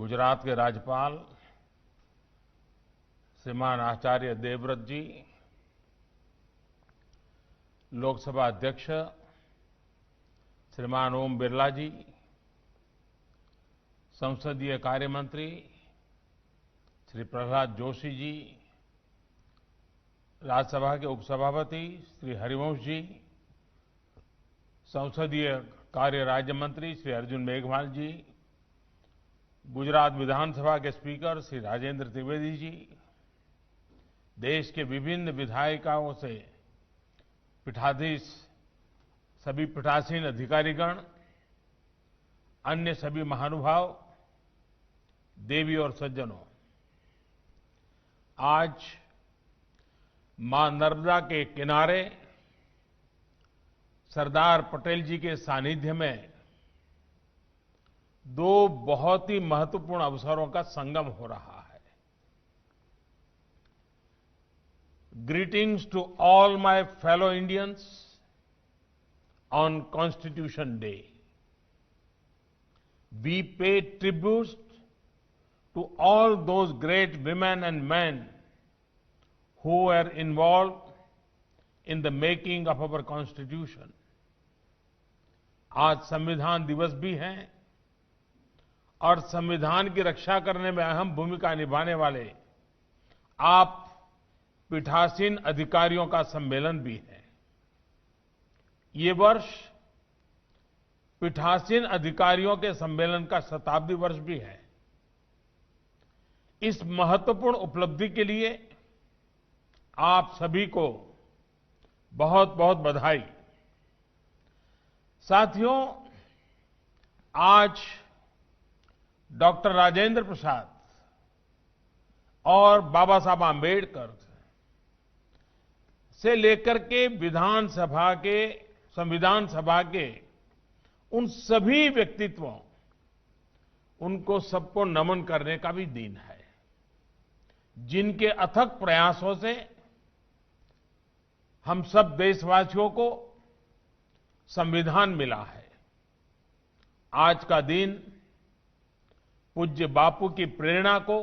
गुजरात के राज्यपाल श्रीमान आचार्य देवव्रत जी, लोकसभा अध्यक्ष श्रीमान ओम बिरला जी, संसदीय कार्य मंत्री श्री प्रहलाद जोशी जी, राज्यसभा के उपसभापति श्री हरिवंश जी, संसदीय कार्य राज्य मंत्री श्री अर्जुन मेघवाल जी, गुजरात विधानसभा के स्पीकर श्री राजेंद्र त्रिवेदी जी, देश के विभिन्न विधायिकाओं से पीठाधीश सभी पीठासीन अधिकारीगण, अन्य सभी महानुभाव, देवी और सज्जनों, आज मां नर्मदा के किनारे सरदार पटेल जी के सानिध्य में दो बहुत ही महत्वपूर्ण अवसरों का संगम हो रहा है। Greetings to all my fellow Indians on Constitution Day. We pay tributes to all those great women and men who were involved in the making of our constitution. आज संविधान दिवस भी है और संविधान की रक्षा करने में अहम भूमिका निभाने वाले आप पीठासीन अधिकारियों का सम्मेलन भी है। ये वर्ष पीठासीन अधिकारियों के सम्मेलन का शताब्दी वर्ष भी है। इस महत्वपूर्ण उपलब्धि के लिए आप सभी को बहुत बहुत बधाई। साथियों, आज डॉक्टर राजेंद्र प्रसाद और बाबा साहब आंबेडकर से लेकर के संविधान सभा के उन सभी व्यक्तित्वों, उनको सबको नमन करने का भी दिन है, जिनके अथक प्रयासों से हम सब देशवासियों को संविधान मिला है। आज का दिन पूज्य बापू की प्रेरणा को,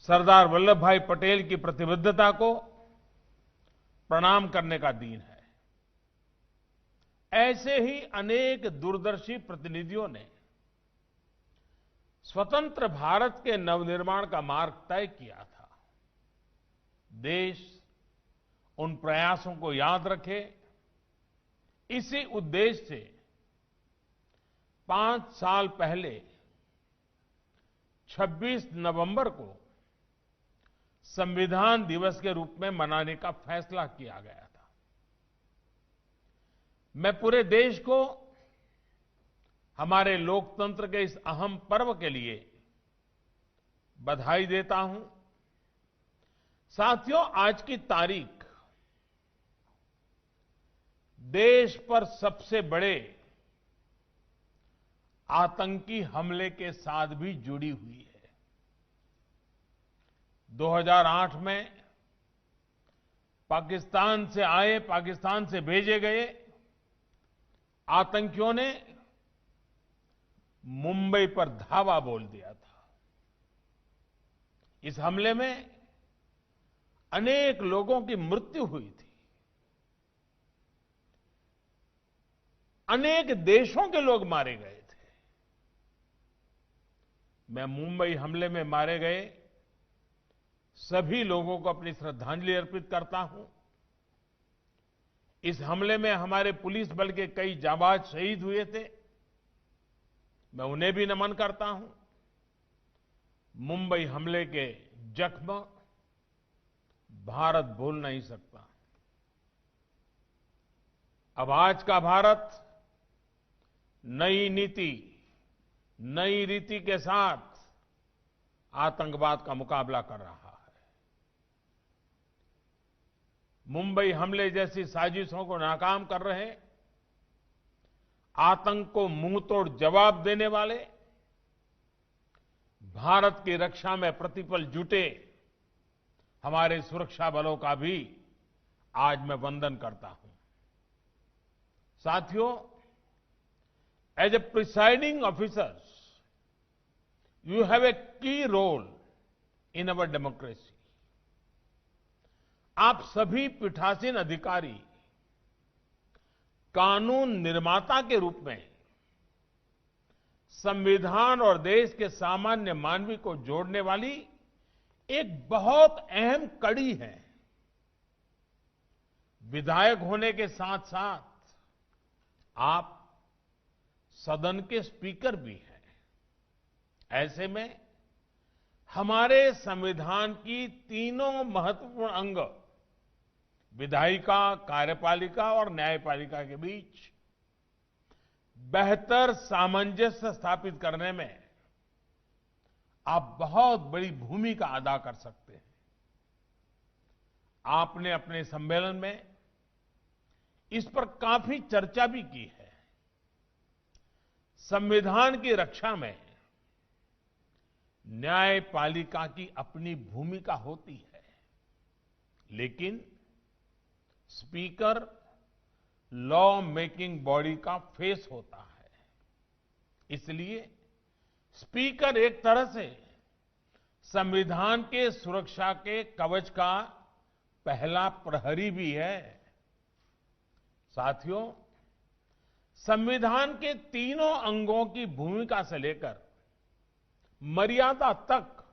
सरदार वल्लभ भाई पटेल की प्रतिबद्धता को प्रणाम करने का दिन है। ऐसे ही अनेक दूरदर्शी प्रतिनिधियों ने स्वतंत्र भारत के नवनिर्माण का मार्ग तय किया था। देश उन प्रयासों को याद रखे, इसी उद्देश्य से 5 साल पहले 26 नवंबर को संविधान दिवस के रूप में मनाने का फैसला किया गया था। मैं पूरे देश को हमारे लोकतंत्र के इस अहम पर्व के लिए बधाई देता हूं। साथियों, आज की तारीख देश पर सबसे बड़े आतंकी हमले के साथ भी जुड़ी हुई है। 2008 में पाकिस्तान से भेजे गए आतंकियों ने मुंबई पर धावा बोल दिया था। इस हमले में अनेक लोगों की मृत्यु हुई थी। अनेक देशों के लोग मारे गए थे। मैं मुंबई हमले में मारे गए सभी लोगों को अपनी श्रद्धांजलि अर्पित करता हूं। इस हमले में हमारे पुलिस बल के कई जांबाज शहीद हुए थे, मैं उन्हें भी नमन करता हूं। मुंबई हमले के जख्म भारत भूल नहीं सकता। अब आज का भारत नई नीति, नई रीति के साथ आतंकवाद का मुकाबला कर रहा है। मुंबई हमले जैसी साजिशों को नाकाम कर रहे, आतंक को मुंहतोड़ जवाब देने वाले, भारत की रक्षा में प्रतिपल जुटे हमारे सुरक्षा बलों का भी आज मैं वंदन करता हूं। साथियों, as a presiding officers, You have a key role in our democracy. आप सभी पीठासीन अधिकारी कानून निर्माता के रूप में संविधान और देश के सामान्य मानवी को जोड़ने वाली एक बहुत अहम कड़ी है। विधायक होने के साथ साथ आप सदन के स्पीकर भी हैं। ऐसे में हमारे संविधान की तीनों महत्वपूर्ण अंग विधायिका, कार्यपालिका और न्यायपालिका के बीच बेहतर सामंजस्य स्थापित करने में आप बहुत बड़ी भूमिका अदा कर सकते हैं। आपने अपने सम्मेलन में इस पर काफी चर्चा भी की है। संविधान की रक्षा में न्यायपालिका की अपनी भूमिका होती है, लेकिन स्पीकर लॉ मेकिंग बॉडी का फेस होता है। इसलिए स्पीकर एक तरह से संविधान के सुरक्षा के कवच का पहला प्रहरी भी है। साथियों, संविधान के तीनों अंगों की भूमिका से लेकर मर्यादा तक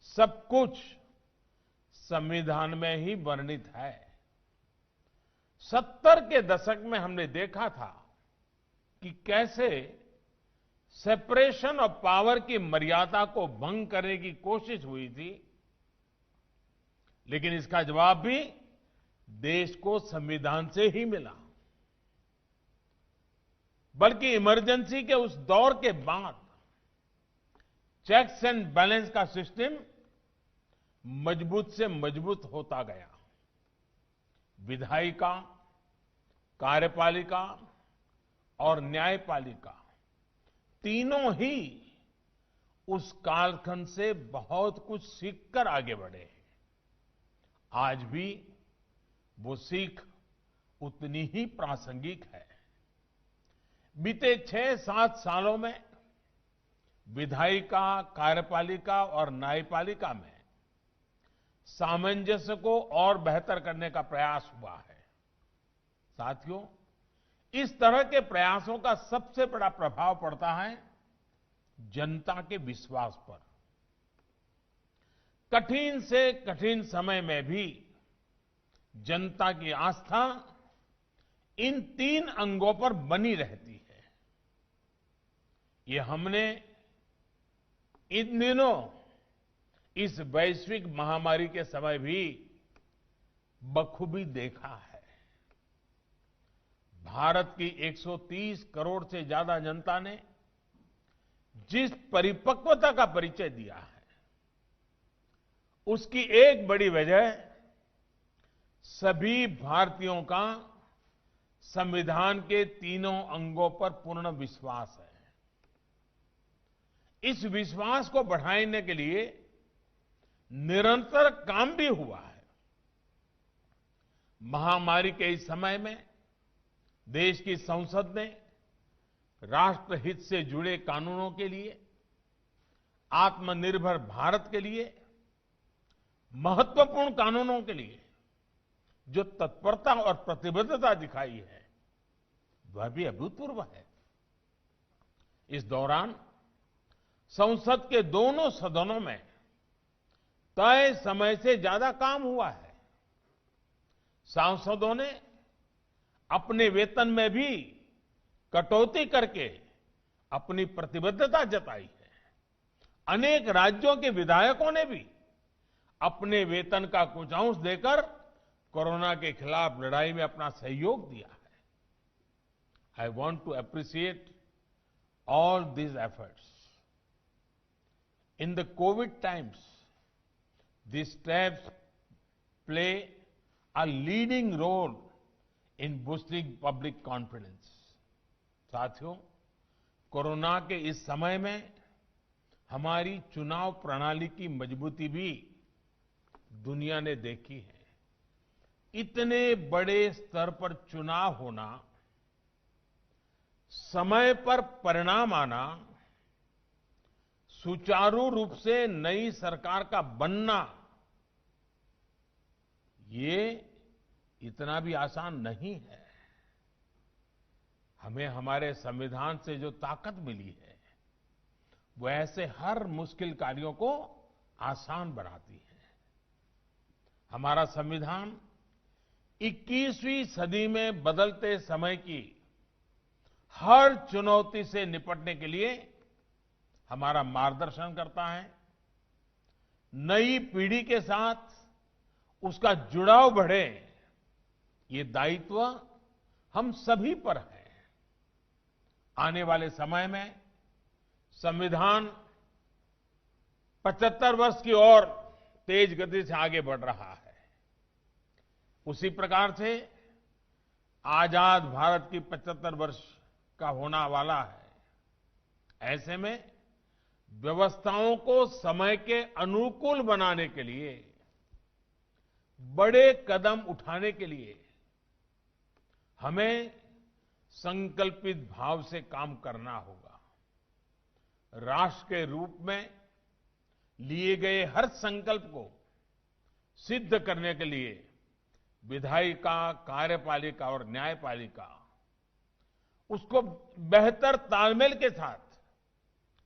सब कुछ संविधान में ही वर्णित है। 70 के दशक में हमने देखा था कि कैसे सेपरेशन ऑफ पावर की मर्यादा को भंग करने की कोशिश हुई थी, लेकिन इसका जवाब भी देश को संविधान से ही मिला। बल्कि इमरजेंसी के उस दौर के बाद चेक्स एंड बैलेंस का सिस्टम मजबूत से मजबूत होता गया। विधायिका, कार्यपालिका और न्यायपालिका तीनों ही उस कालखंड से बहुत कुछ सीखकर आगे बढ़े। आज भी वो सीख उतनी ही प्रासंगिक है। बीते 6-7 सालों में विधायिका, कार्यपालिका और न्यायपालिका में सामंजस्य को और बेहतर करने का प्रयास हुआ है। साथियों, इस तरह के प्रयासों का सबसे बड़ा प्रभाव पड़ता है जनता के विश्वास पर। कठिन से कठिन समय में भी जनता की आस्था इन 3 अंगों पर बनी रहती है। ये हमने इन दिनों इस वैश्विक महामारी के समय भी बखूबी देखा है। भारत की 130 करोड़ से ज्यादा जनता ने जिस परिपक्वता का परिचय दिया है, उसकी एक बड़ी वजह सभी भारतीयों का संविधान के तीनों अंगों पर पूर्ण विश्वास है। इस विश्वास को बढ़ाने के लिए निरंतर काम भी हुआ है। महामारी के इस समय में देश की संसद ने राष्ट्रहित से जुड़े कानूनों के लिए, आत्मनिर्भर भारत के लिए, महत्वपूर्ण कानूनों के लिए जो तत्परता और प्रतिबद्धता दिखाई है, वह भी अभूतपूर्व है। इस दौरान संसद के दोनों सदनों में तय समय से ज्यादा काम हुआ है। सांसदों ने अपने वेतन में भी कटौती करके अपनी प्रतिबद्धता जताई है। अनेक राज्यों के विधायकों ने भी अपने वेतन का कुछ अंश देकर कोरोना के खिलाफ लड़ाई में अपना सहयोग दिया है। I want to appreciate all these efforts. In the COVID times, these steps play a leading role in boosting public confidence. साथियों, कोरोना के इस समय में हमारी चुनाव प्रणाली की मजबूती भी दुनिया ने देखी है। इतने बड़े स्तर पर चुनाव होना, समय पर परिणाम आना, सुचारू रूप से नई सरकार का बनना, ये इतना भी आसान नहीं है। हमें हमारे संविधान से जो ताकत मिली है, वो ऐसे हर मुश्किल कार्यों को आसान बनाती है। हमारा संविधान 21वीं सदी में बदलते समय की हर चुनौती से निपटने के लिए हमारा मार्गदर्शन करता है। नई पीढ़ी के साथ उसका जुड़ाव बढ़े, ये दायित्व हम सभी पर है। आने वाले समय में संविधान 75 वर्ष की ओर तेज गति से आगे बढ़ रहा है। उसी प्रकार से आजाद भारत की 75 वर्ष का होना वाला है। ऐसे में व्यवस्थाओं को समय के अनुकूल बनाने के लिए, बड़े कदम उठाने के लिए हमें संकल्पित भाव से काम करना होगा। राष्ट्र के रूप में लिए गए हर संकल्प को सिद्ध करने के लिए विधायिका, कार्यपालिका और न्यायपालिका उसको बेहतर तालमेल के साथ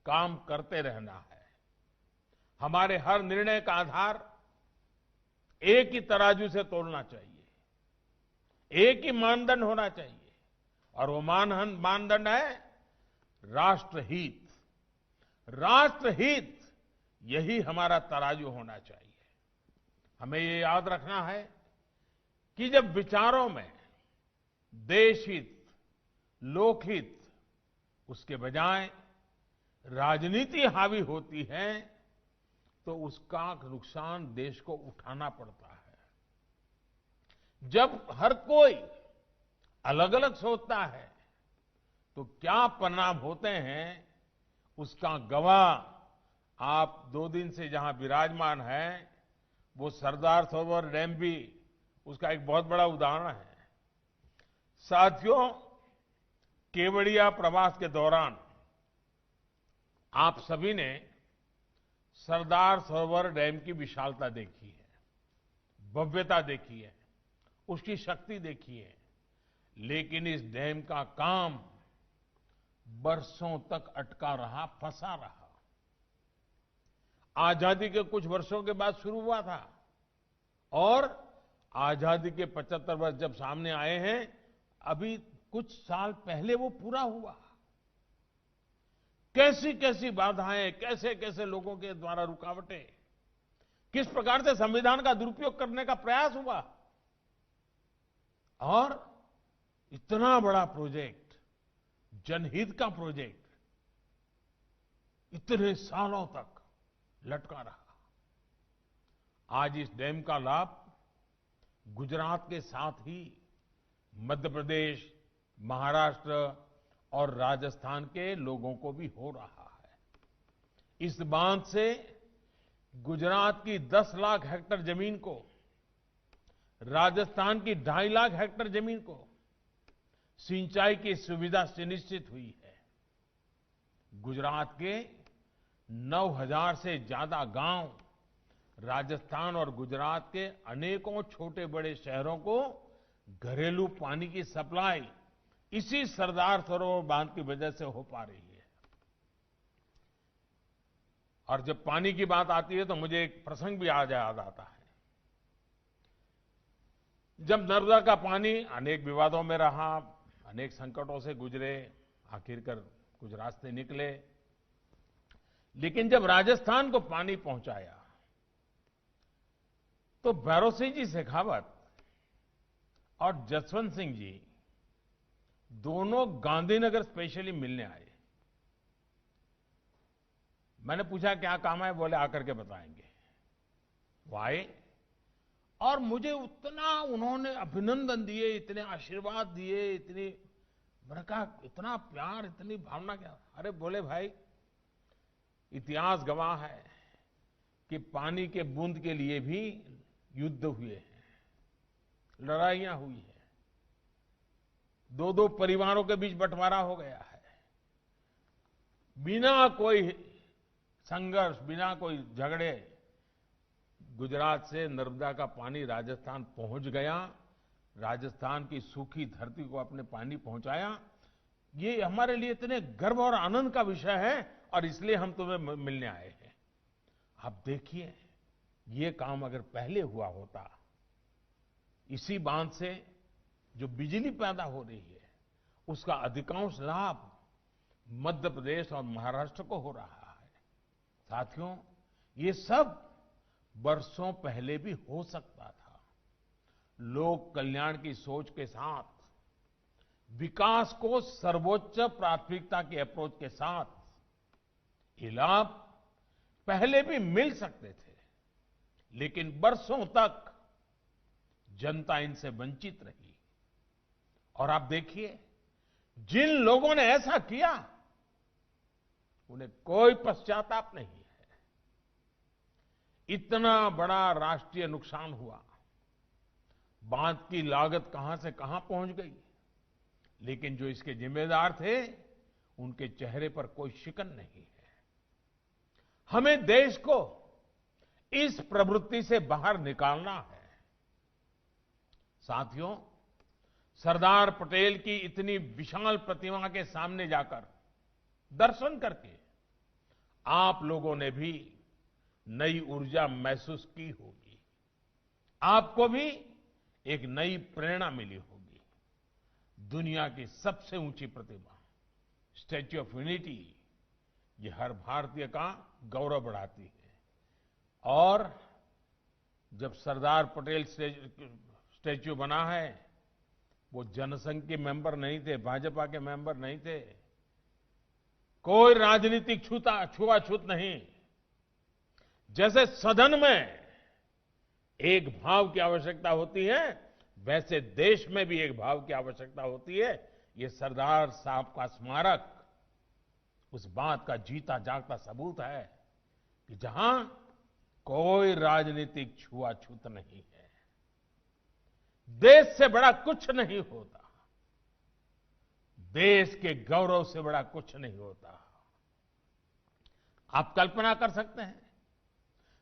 काम करते रहना है। हमारे हर निर्णय का आधार एक ही तराजू से तोलना चाहिए, एक ही मानदंड होना चाहिए, और वो मानदंड है राष्ट्रहित। राष्ट्रहित, यही हमारा तराजू होना चाहिए। हमें ये याद रखना है कि जब विचारों में देशहित, लोकहित, उसके बजाय राजनीति हावी होती है, तो उसका नुकसान देश को उठाना पड़ता है। जब हर कोई अलग अलग सोचता है, तो क्या परिणाम होते हैं, उसका गवाह आप 2 दिन से जहां विराजमान हैं, वो सरदार सरोवर डैम भी उसका एक बहुत बड़ा उदाहरण है। साथियों, केवड़िया प्रवास के दौरान आप सभी ने सरदार सरोवर डैम की विशालता देखी है, भव्यता देखी है, उसकी शक्ति देखी है। लेकिन इस डैम का काम बरसों तक अटका रहा, फंसा रहा। आजादी के कुछ वर्षों के बाद शुरू हुआ था, और आजादी के 75 वर्ष जब सामने आए हैं, अभी कुछ साल पहले वो पूरा हुआ। कैसी कैसी बाधाएं, कैसे कैसे लोगों के द्वारा रुकावटें, किस प्रकार से संविधान का दुरुपयोग करने का प्रयास हुआ, और इतना बड़ा प्रोजेक्ट, जनहित का प्रोजेक्ट, इतने सालों तक लटका रहा। आज इस डैम का लाभ गुजरात के साथ ही मध्य प्रदेश, महाराष्ट्र और राजस्थान के लोगों को भी हो रहा है। इस बांध से गुजरात की 10 लाख हेक्टेयर जमीन को, राजस्थान की 2.5 लाख हेक्टेयर जमीन को सिंचाई की सुविधा सुनिश्चित हुई है। गुजरात के 9,000 से ज्यादा गांव, राजस्थान और गुजरात के अनेकों छोटे बड़े शहरों को घरेलू पानी की सप्लाई इसी सरदार सरोवर बांध की वजह से हो पा रही है। और जब पानी की बात आती है, तो मुझे एक प्रसंग भी याद आता है। जब नर्मदा का पानी अनेक विवादों में रहा, अनेक संकटों से गुजरे, आखिरकार कुछ रास्ते निकले, लेकिन जब राजस्थान को पानी पहुंचाया, तो भैरों सिंह जी शेखावत और जसवंत सिंह जी दोनों गांधीनगर स्पेशली मिलने आए। मैंने पूछा क्या काम है, बोले आकर के बताएंगे। वो आए और मुझे उतना उन्होंने अभिनंदन दिए, इतने आशीर्वाद दिए, इतनी, मैंने कहा इतना प्यार, इतनी भावना क्या। अरे बोले भाई, इतिहास गवाह है कि पानी के बूंद के लिए भी युद्ध हुए हैं, लड़ाइयां हुई हैं, 2-2 परिवारों के बीच बंटवारा हो गया है, बिना कोई संघर्ष, बिना कोई झगड़े गुजरात से नर्मदा का पानी राजस्थान पहुंच गया, राजस्थान की सूखी धरती को अपने पानी पहुंचाया। ये हमारे लिए इतने गर्व और आनंद का विषय है और इसलिए हम तुम्हें मिलने आए हैं। आप देखिए, ये काम अगर पहले हुआ होता, इसी बांध से जो बिजली पैदा हो रही है उसका अधिकांश लाभ मध्य प्रदेश और महाराष्ट्र को हो रहा है। साथियों, ये सब वर्षों पहले भी हो सकता था। लोक कल्याण की सोच के साथ, विकास को सर्वोच्च प्राथमिकता की अप्रोच के साथ ये लाभ पहले भी मिल सकते थे, लेकिन वर्षों तक जनता इनसे वंचित रही। और आप देखिए, जिन लोगों ने ऐसा किया उन्हें कोई पश्चाताप नहीं है। इतना बड़ा राष्ट्रीय नुकसान हुआ, बांध की लागत कहां से कहां पहुंच गई, लेकिन जो इसके जिम्मेदार थे उनके चेहरे पर कोई शिकन नहीं है। हमें देश को इस प्रवृत्ति से बाहर निकालना है। साथियों, सरदार पटेल की इतनी विशाल प्रतिमा के सामने जाकर दर्शन करके आप लोगों ने भी नई ऊर्जा महसूस की होगी, आपको भी एक नई प्रेरणा मिली होगी। दुनिया की सबसे ऊंची प्रतिमा स्टैच्यू ऑफ यूनिटी, ये हर भारतीय का गौरव बढ़ाती है। और जब सरदार पटेल स्टैच्यू बना है, वो जनसंघ के मेंबर नहीं थे, भाजपा के मेंबर नहीं थे, कोई राजनीतिक छुआछूत नहीं। जैसे सदन में एक भाव की आवश्यकता होती है, वैसे देश में भी एक भाव की आवश्यकता होती है। ये सरदार साहब का स्मारक उस बात का जीता जागता सबूत है कि जहां कोई राजनीतिक छुआछूत नहीं है। देश से बड़ा कुछ नहीं होता, देश के गौरव से बड़ा कुछ नहीं होता। आप कल्पना कर सकते हैं,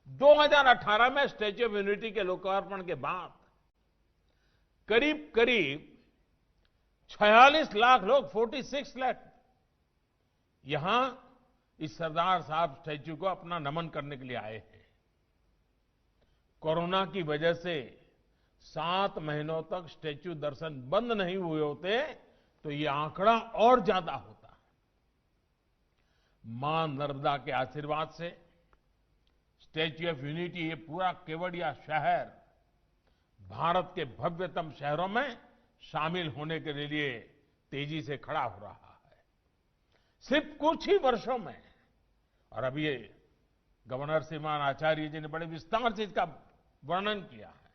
2018 में स्टैच्यू ऑफ यूनिटी के लोकार्पण के बाद करीब करीब 46 लाख लोग, 46 लाख, यहां इस सरदार साहब स्टैच्यू को अपना नमन करने के लिए आए हैं। कोरोना की वजह से 7 महीनों तक स्टैच्यू दर्शन बंद नहीं हुए होते तो ये आंकड़ा और ज्यादा होता। मां नर्मदा के आशीर्वाद से स्टैच्यू ऑफ यूनिटी, ये पूरा केवड़िया शहर भारत के भव्यतम शहरों में शामिल होने के लिए तेजी से खड़ा हो रहा है। सिर्फ कुछ ही वर्षों में, और अभी ये गवर्नर श्रीमान आचार्य जी ने बड़े विस्तार से इसका वर्णन किया है,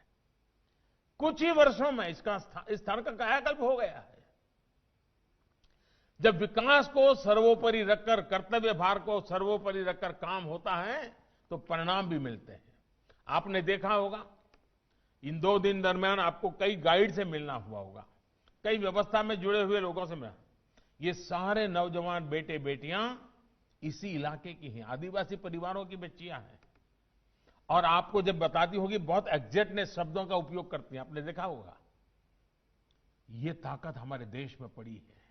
कुछ ही वर्षों में इस स्थान का कायाकल्प हो गया है। जब विकास को सर्वोपरि रखकर, कर्तव्य भार को सर्वोपरि रखकर काम होता है तो परिणाम भी मिलते हैं। आपने देखा होगा, इन 2 दिन दरमियान आपको कई गाइड से मिलना हुआ होगा, कई व्यवस्था में जुड़े हुए लोगों से मिलना। ये सारे नौजवान बेटे बेटियां इसी इलाके की हैं, आदिवासी परिवारों की बच्चियां हैं। और आपको जब बताती होगी, बहुत एग्जैक्टनेस शब्दों का उपयोग करती हैं, आपने देखा होगा। ये ताकत हमारे देश में पड़ी है,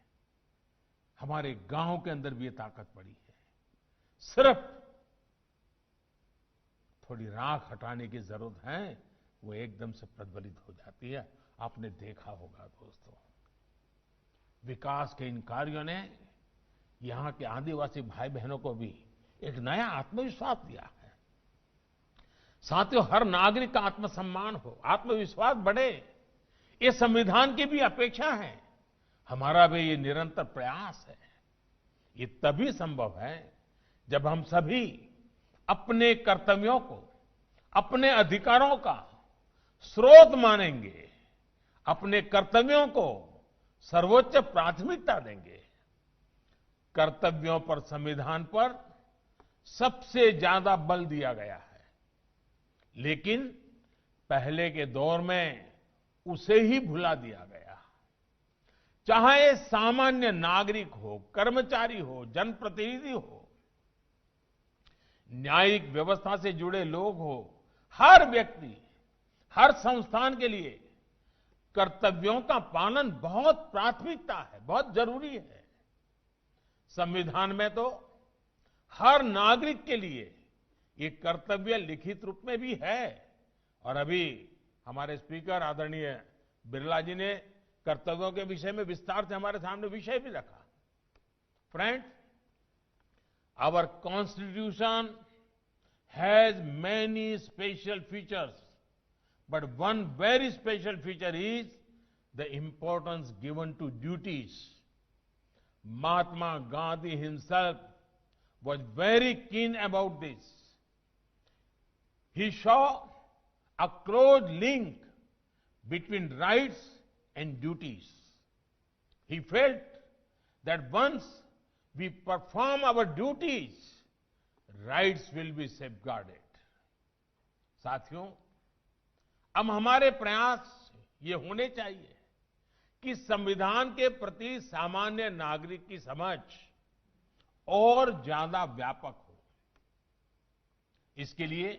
हमारे गांव के अंदर भी ये ताकत पड़ी है। सिर्फ थोड़ी राख हटाने की जरूरत है, वो एकदम से प्रज्वलित हो जाती है। आपने देखा होगा दोस्तों, विकास के इन कार्यों ने यहां के आदिवासी भाई बहनों को भी एक नया आत्मविश्वास दिया है। साथियों, हर नागरिक का आत्मसम्मान हो, आत्मविश्वास बढ़े, ये संविधान की भी अपेक्षा है, हमारा भी ये निरंतर प्रयास है। ये तभी संभव है जब हम सभी अपने कर्तव्यों को, अपने अधिकारों का स्रोत मानेंगे, अपने कर्तव्यों को सर्वोच्च प्राथमिकता देंगे। कर्तव्यों पर, संविधान पर सबसे ज्यादा बल दिया गया है, लेकिन पहले के दौर में उसे ही भुला दिया गया। चाहे सामान्य नागरिक हो, कर्मचारी हो, जनप्रतिनिधि हो, न्यायिक व्यवस्था से जुड़े लोग हो, हर व्यक्ति, हर संस्थान के लिए कर्तव्यों का पालन बहुत प्राथमिकता है, बहुत जरूरी है। संविधान में तो हर नागरिक के लिए ये कर्तव्य लिखित रूप में भी है। और अभी हमारे स्पीकर आदरणीय बिरला जी ने कर्तव्यों के विषय में विस्तार से हमारे सामने विषय भी रखा। Friends, our constitution has many special features, but one very special feature is the importance given to duties. Mahatma Gandhi himself was very keen about this. He saw a close link between rights and duties. He felt that once we perform our duties, rights will be safeguarded. साथियों, अब हमारे प्रयास ये होने चाहिए कि संविधान के प्रति सामान्य नागरिक की समझ और ज्यादा व्यापक हो। इसके लिए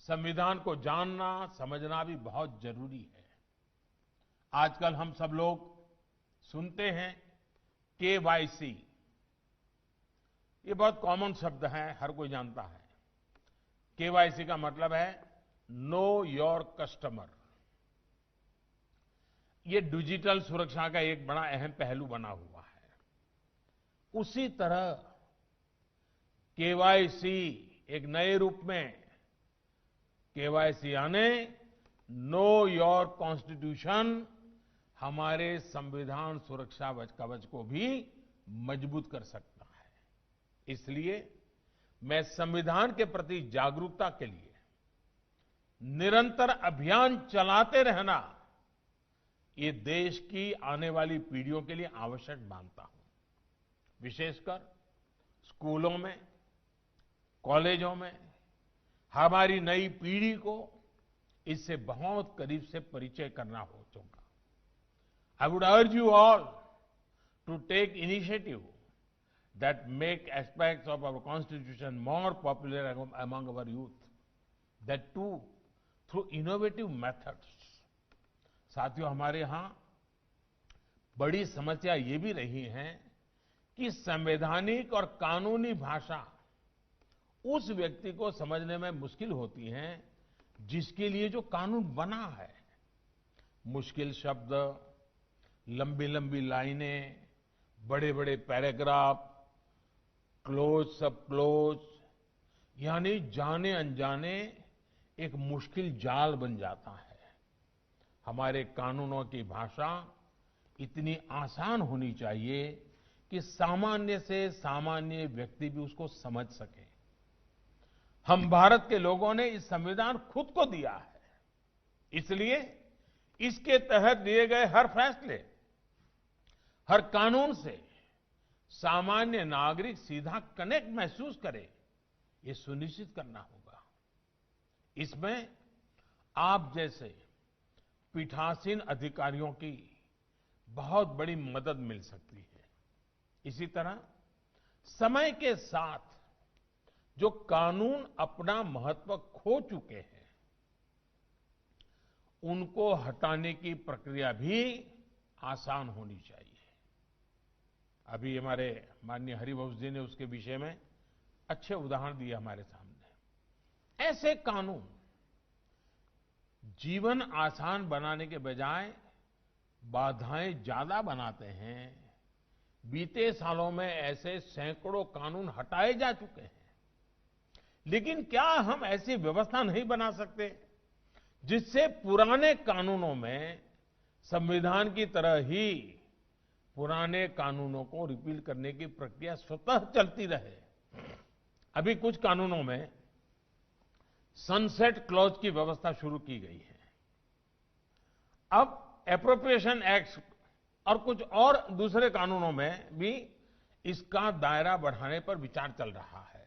संविधान को जानना, समझना भी बहुत जरूरी है। आजकल हम सब लोग सुनते हैं केवाईसी। ये बहुत कॉमन शब्द है, हर कोई जानता है। केवाईसी का मतलब है नो योर कस्टमर। ये डिजिटल सुरक्षा का एक बड़ा अहम पहलू बना हुआ है। उसी तरह केवाईसी एक नए रूप में, केवाईसी यानी नो योर कॉन्स्टिट्यूशन, हमारे संविधान सुरक्षा कवच को भी मजबूत कर सकता है। इसलिए मैं संविधान के प्रति जागरूकता के लिए निरंतर अभियान चलाते रहना, ये देश की आने वाली पीढ़ियों के लिए आवश्यक मानता हूं। विशेषकर स्कूलों में, कॉलेजों में हमारी नई पीढ़ी को इससे बहुत करीब से परिचय करना हो चुका। I would urge you all to take initiative that make aspects of our constitution more popular among our youth, that too through innovative methods. साथियों, हमारे यहां बड़ी समस्या ये भी रही है कि संवैधानिक और कानूनी भाषा उस व्यक्ति को समझने में मुश्किल होती है जिसके लिए जो कानून बना है। मुश्किल शब्द, लंबी लंबी लाइनें, बड़े बड़े पैराग्राफ, क्लोज सब क्लोज, यानी जाने अनजाने एक मुश्किल जाल बन जाता है। हमारे कानूनों की भाषा इतनी आसान होनी चाहिए कि सामान्य से सामान्य व्यक्ति भी उसको समझ सके। हम भारत के लोगों ने इस संविधान खुद को दिया है, इसलिए इसके तहत लिए गए हर फैसले, हर कानून से सामान्य नागरिक सीधा कनेक्ट महसूस करे, ये सुनिश्चित करना होगा। इसमें आप जैसे पीठासीन अधिकारियों की बहुत बड़ी मदद मिल सकती है। इसी तरह समय के साथ जो कानून अपना महत्व खो चुके हैं, उनको हटाने की प्रक्रिया भी आसान होनी चाहिए। अभी हमारे माननीय हरिवंश जी ने उसके विषय में अच्छे उदाहरण दिए हमारे सामने। ऐसे कानून जीवन आसान बनाने के बजाय बाधाएं ज्यादा बनाते हैं। बीते सालों में ऐसे सैकड़ों कानून हटाए जा चुके हैं, लेकिन क्या हम ऐसी व्यवस्था नहीं बना सकते जिससे पुराने कानूनों में संविधान की तरह ही पुराने कानूनों को रिपील करने की प्रक्रिया स्वतः चलती रहे? अभी कुछ कानूनों में सनसेट क्लॉज की व्यवस्था शुरू की गई है। अब एप्रोप्रिएशन एक्ट और कुछ और दूसरे कानूनों में भी इसका दायरा बढ़ाने पर विचार चल रहा है।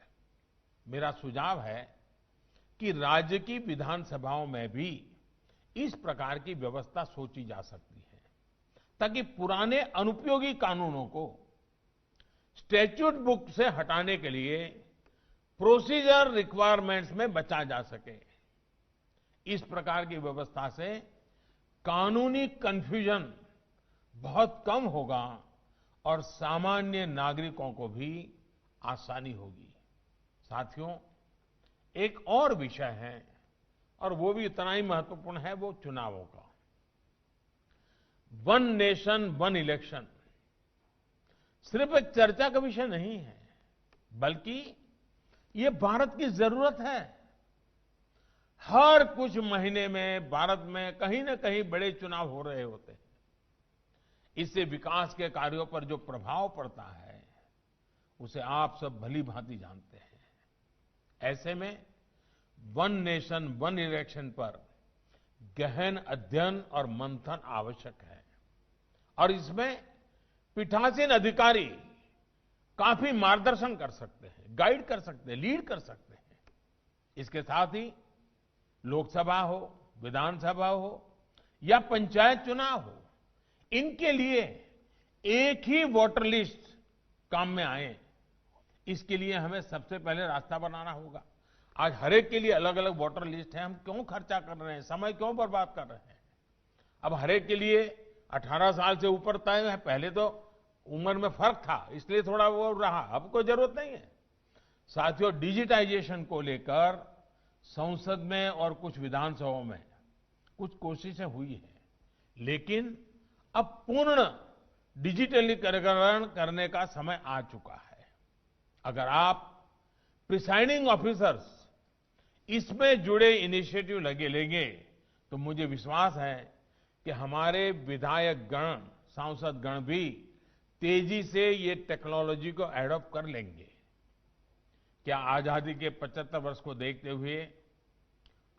मेरा सुझाव है कि राज्य की विधानसभाओं में भी इस प्रकार की व्यवस्था सोची जा सकती है, ताकि पुराने अनुपयोगी कानूनों को स्टैट्यूट बुक से हटाने के लिए प्रोसीजर रिक्वायरमेंट्स में बचा जा सके। इस प्रकार की व्यवस्था से कानूनी कंफ्यूजन बहुत कम होगा और सामान्य नागरिकों को भी आसानी होगी। साथियों, एक और विषय है और वो भी इतना ही महत्वपूर्ण है, वो चुनावों का। वन नेशन वन इलेक्शन सिर्फ एक चर्चा का विषय नहीं है, बल्कि ये भारत की जरूरत है। हर कुछ महीने में भारत में कहीं न कहीं बड़े चुनाव हो रहे होते हैं। इससे विकास के कार्यों पर जो प्रभाव पड़ता है, उसे आप सब भली भांति जानते हैं। ऐसे में वन नेशन वन इलेक्शन पर गहन अध्ययन और मंथन आवश्यक है और इसमें पीठासीन अधिकारी काफी मार्गदर्शन कर सकते हैं, गाइड कर सकते हैं, लीड कर सकते हैं। इसके साथ ही लोकसभा हो, विधानसभा हो या पंचायत चुनाव हो, इनके लिए एक ही वोटर लिस्ट काम में आए, इसके लिए हमें सबसे पहले रास्ता बनाना होगा। आज हर एक के लिए अलग अलग वोटर लिस्ट है, हम क्यों खर्चा कर रहे हैं, समय क्यों बर्बाद कर रहे हैं। अब हर एक के लिए 18 साल से ऊपर तय है। पहले तो उम्र में फर्क था, इसलिए थोड़ा वो रहा, अब कोई जरूरत नहीं है। साथियों, डिजिटाइजेशन को लेकर संसद में और कुछ विधानसभाओं में कुछ कोशिशें हुई है, लेकिन अब पूर्ण डिजिटलीकरण करने का समय आ चुका है। अगर आप प्रिसाइडिंग ऑफिसर्स इसमें जुड़े इनिशिएटिव लेंगे तो मुझे विश्वास है कि हमारे विधायक गण, सांसद गण भी तेजी से ये टेक्नोलॉजी को एडॉप्ट कर लेंगे। क्या आजादी के 75 वर्ष को देखते हुए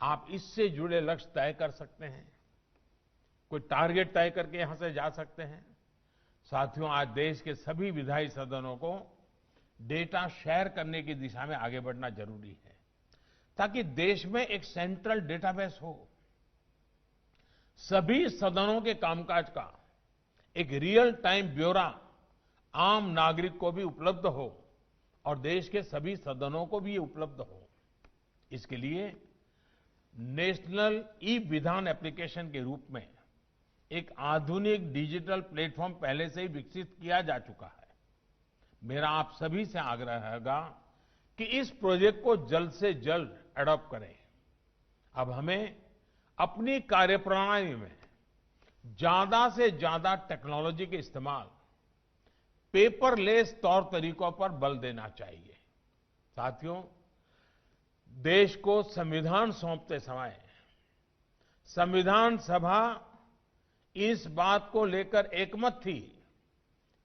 आप इससे जुड़े लक्ष्य तय कर सकते हैं? कोई टारगेट तय करके यहां से जा सकते हैं? साथियों, आज देश के सभी विधायी सदनों को डेटा शेयर करने की दिशा में आगे बढ़ना जरूरी है, ताकि देश में एक सेंट्रल डेटाबेस हो। सभी सदनों के कामकाज का एक रियल टाइम ब्यौरा आम नागरिक को भी उपलब्ध हो और देश के सभी सदनों को भी ये उपलब्ध हो। इसके लिए नेशनल ई विधान एप्लीकेशन के रूप में एक आधुनिक डिजिटल प्लेटफॉर्म पहले से ही विकसित किया जा चुका है। मेरा आप सभी से आग्रह रहेगा कि इस प्रोजेक्ट को जल्द से जल्द एडॉप्ट करें। अब हमें अपनी कार्यप्रणाली में ज्यादा से ज्यादा टेक्नोलॉजी के इस्तेमाल, पेपरलेस तौर तरीकों पर बल देना चाहिए। साथियों, देश को संविधान सौंपते समय संविधान सभा इस बात को लेकर एकमत थी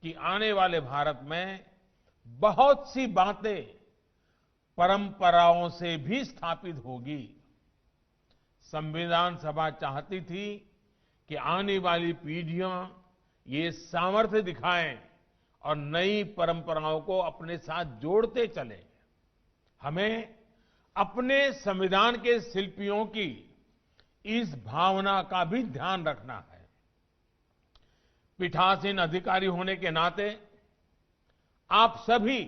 कि आने वाले भारत में बहुत सी बातें परंपराओं से भी स्थापित होगी। संविधान सभा चाहती थी कि आने वाली पीढ़ियां ये सामर्थ्य दिखाएं और नई परंपराओं को अपने साथ जोड़ते चलें। हमें अपने संविधान के शिल्पियों की इस भावना का भी ध्यान रखना है। पीठासीन अधिकारी होने के नाते आप सभी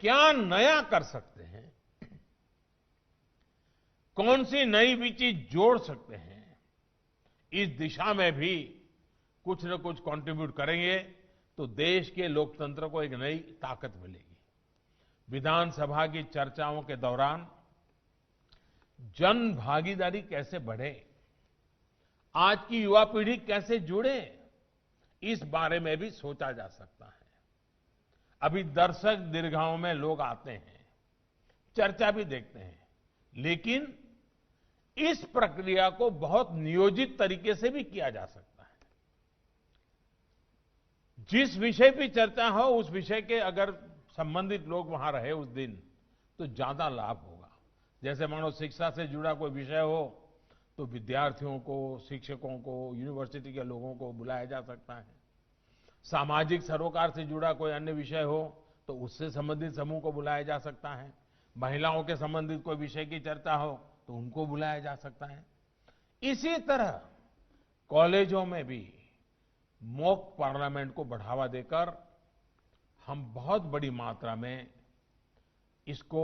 क्या नया कर सकते हैं, कौन सी नई चीज जोड़ सकते हैं, इस दिशा में भी कुछ न कुछ कंट्रीब्यूट करेंगे तो देश के लोकतंत्र को एक नई ताकत मिलेगी। विधानसभा की चर्चाओं के दौरान जन भागीदारी कैसे बढ़े, आज की युवा पीढ़ी कैसे जुड़े, इस बारे में भी सोचा जा सकता है। अभी दर्शक दीर्घाओं में लोग आते हैं, चर्चा भी देखते हैं, लेकिन इस प्रक्रिया को बहुत नियोजित तरीके से भी किया जा सकता है। जिस विषय पे चर्चा हो, उस विषय के अगर संबंधित लोग वहां रहे उस दिन, तो ज्यादा लाभ होगा। जैसे मानो शिक्षा से जुड़ा कोई विषय हो तो विद्यार्थियों को, शिक्षकों को, यूनिवर्सिटी के लोगों को बुलाया जा सकता है। सामाजिक सरोकार से जुड़ा कोई अन्य विषय हो तो उससे संबंधित समूह को बुलाया जा सकता है। महिलाओं के संबंधित कोई विषय की चर्चा हो तो उनको बुलाया जा सकता है। इसी तरह कॉलेजों में भी मॉक पार्लियामेंट को बढ़ावा देकर हम बहुत बड़ी मात्रा में इसको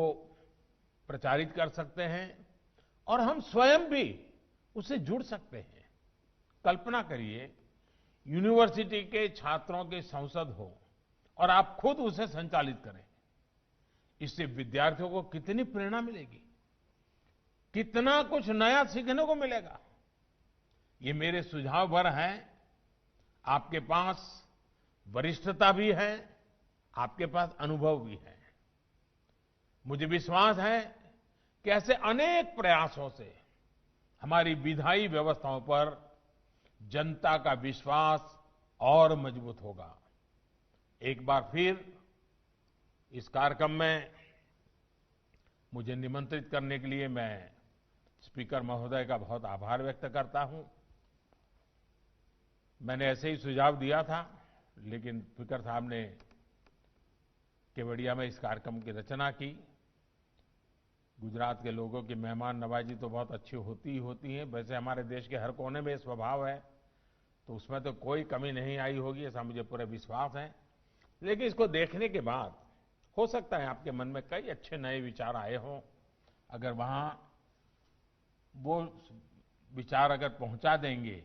प्रचारित कर सकते हैं और हम स्वयं भी उससे जुड़ सकते हैं। कल्पना करिए, यूनिवर्सिटी के छात्रों की संसद हो और आप खुद उसे संचालित करें। इससे विद्यार्थियों को कितनी प्रेरणा मिलेगी, कितना कुछ नया सीखने को मिलेगा। ये मेरे सुझाव भर हैं। आपके पास वरिष्ठता भी है, आपके पास अनुभव भी है। मुझे विश्वास है कि ऐसे अनेक प्रयासों से हमारी विधायी व्यवस्थाओं पर जनता का विश्वास और मजबूत होगा। एक बार फिर इस कार्यक्रम में मुझे निमंत्रित करने के लिए मैं स्पीकर महोदय का बहुत आभार व्यक्त करता हूं। मैंने ऐसे ही सुझाव दिया था, लेकिन स्पीकर साहब ने केवड़िया में इस कार्यक्रम की रचना की। गुजरात के लोगों की मेहमान नवाजी तो बहुत अच्छी होती ही होती है। वैसे हमारे देश के हर कोने में स्वभाव है, तो उसमें तो कोई कमी नहीं आई होगी, ऐसा मुझे पूरा विश्वास है। लेकिन इसको देखने के बाद हो सकता है आपके मन में कई अच्छे नए विचार आए हों। अगर वहां वो विचार अगर पहुंचा देंगे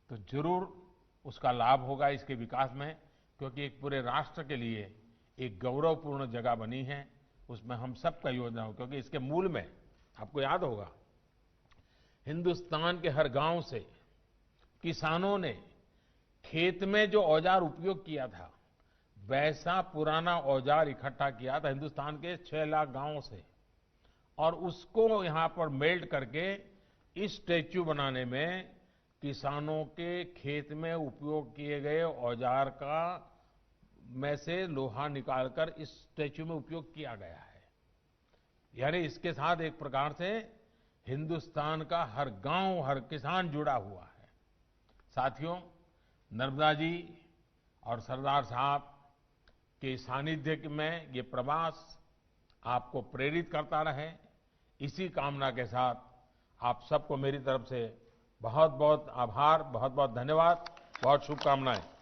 तो जरूर उसका लाभ होगा इसके विकास में, क्योंकि एक पूरे राष्ट्र के लिए एक गौरवपूर्ण जगह बनी है। उसमें हम सबका योगदान हो, क्योंकि इसके मूल में आपको याद होगा, हिंदुस्तान के हर गांव से किसानों ने खेत में जो औजार उपयोग किया था, वैसा पुराना औजार इकट्ठा किया था हिंदुस्तान के 6 लाख गांवों से, और उसको यहां पर मेल्ट करके इस स्टैच्यू बनाने में किसानों के खेत में उपयोग किए गए औजार का में से लोहा निकालकर इस स्टैच्यू में उपयोग किया गया है। यानी इसके साथ एक प्रकार से हिंदुस्तान का हर गांव, हर किसान जुड़ा हुआ है। साथियों, नर्मदा जी और सरदार साहब के सानिध्य में ये प्रवास आपको प्रेरित करता रहे, इसी कामना के साथ आप सबको मेरी तरफ से बहुत बहुत आभार, बहुत बहुत धन्यवाद, बहुत शुभकामनाएं।